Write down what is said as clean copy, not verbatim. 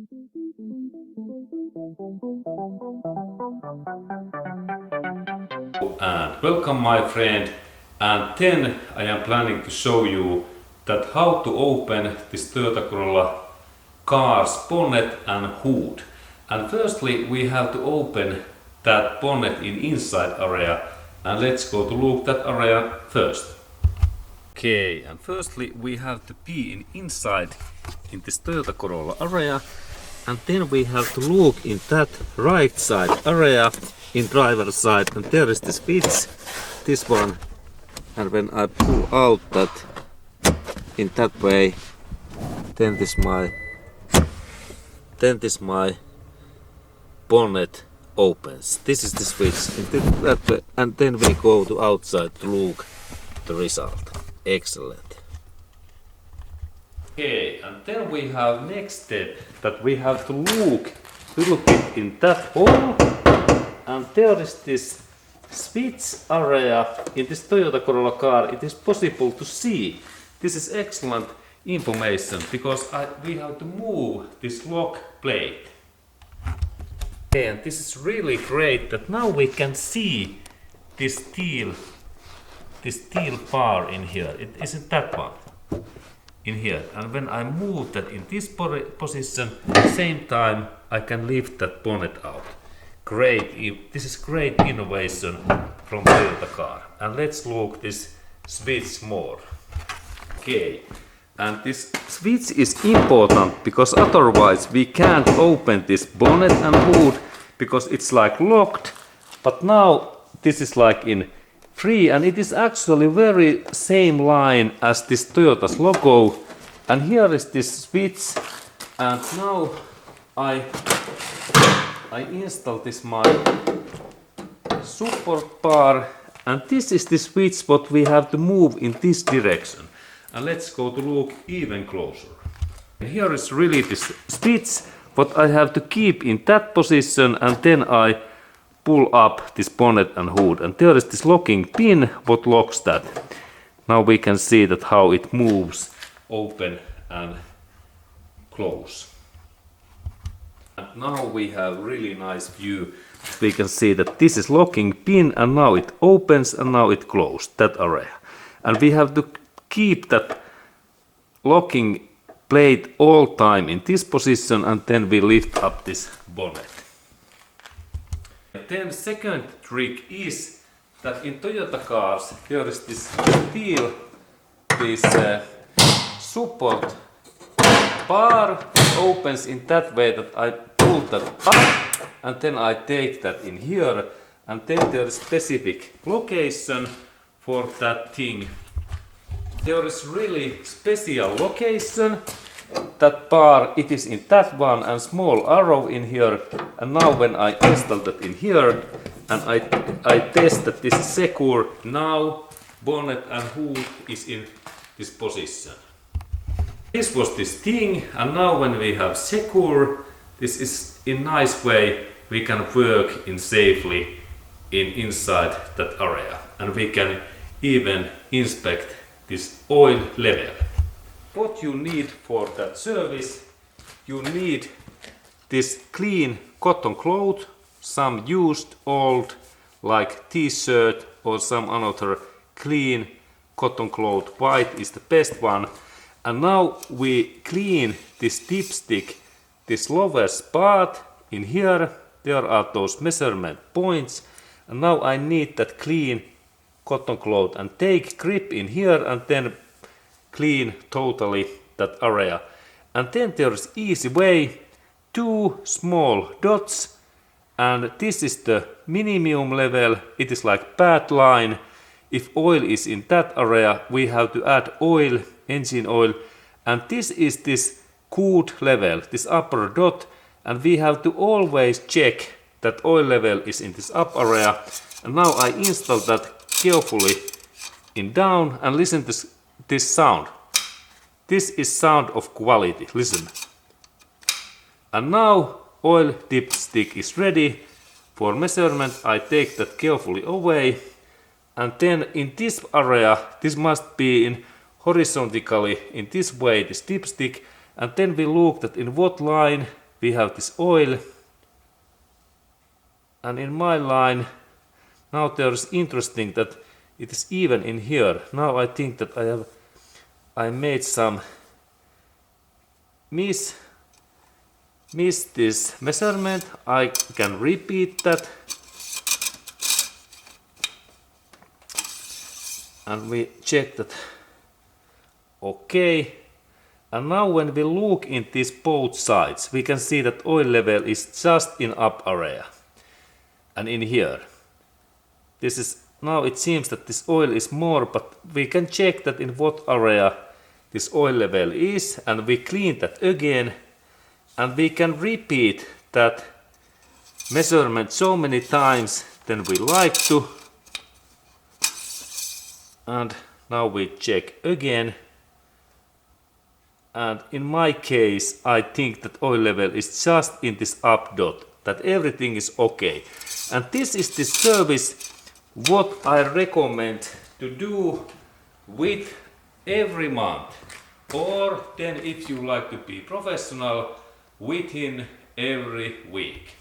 And welcome my friend, and then I am planning to show you that how to open this Toyota Corolla car's bonnet and hood. And firstly we have to open that bonnet in inside area, and let's go to look that area first. Okay, and firstly we have to be inside in this Toyota Corolla area, and then we have to look in that right side area in driver's side, and there is the switch, this one, and when I pull out that in that way, then this my bonnet opens. This is the switch in that way, and then we go to outside to look the result. Excellent. Okay, and then we have next step that we have to look a little bit in that hole, and there is this switch area in this Toyota Corolla car. It is possible to see. This is excellent information because we have to move this lock plate. Okay, and this is really great that now we can see this steel bar in here. It isn't that one in here, and when I move that in this position, at the same time I can lift that bonnet out. Great, this is great innovation from Toyota car. And let's look this switch more. Okay, and this switch is important because otherwise we can't open this bonnet and hood because it's like locked, but now this is like in free, and it is actually very same line as this Toyota's logo. And here is this switch, and now I install this my support bar, and this is the switch what we have to move in this direction. And let's go to look even closer. And here is really this switch what I have to keep in that position, and then I pull up this bonnet and hood, and there is this locking pin what locks that. Now we can see that how it moves open and close. And now we have really nice view. We can see that this is locking pin, and now it opens and now it closed that area. And we have to keep that locking plate all time in this position, and then we lift up this bonnet. Then second trick is that in Toyota cars there is this steel, this support bar opens in that way that I pull that up, and then I take that in here, and then there is specific location for that thing. There is really special location. That bar, it is in that one, and small arrow in here. And now when I install that in here, and I test that this is secure, now bonnet and hood is in this position. This was this thing, and now when we have secure, this is in nice way we can work in safely inside that area, and we can even inspect this oil level. What you need for that service, you need this clean cotton cloth, some used old like t-shirt or some another clean cotton cloth. White is the best one. And now we clean this dipstick, this lowest part in here. There are those measurement points, and now I need that clean cotton cloth and take grip in here and then clean totally that area. And then there is easy way, 2 small dots, and this is the minimum level. It is like bad line. If oil is in that area, we have to add oil, engine oil, and this is this good level, this upper dot, and we have to always check that oil level is in this up area. And now I install that carefully in down, and listen to this sound. This is sound of quality, listen. And now oil dipstick is ready for measurement. I take that carefully away, and then in this area, this must be in horizontally in this way, this dipstick, and then we look that in what line we have this oil. And in my line, now there's interesting that it is even in here. Now I think that I made some miss this measurement. I can repeat that. And we check that. Okay. And now when we look in these both sides, we can see that oil level is just in up area. And in here. This is, now it seems that this oil is more, but we can check that in what area this oil level is, and we clean that again, and we can repeat that measurement so many times than we like to. And now we check again. And in my case, I think that oil level is just in this up dot, that everything is okay. And this is the service what I recommend to do with every month, or then if you like to be professional, within every week.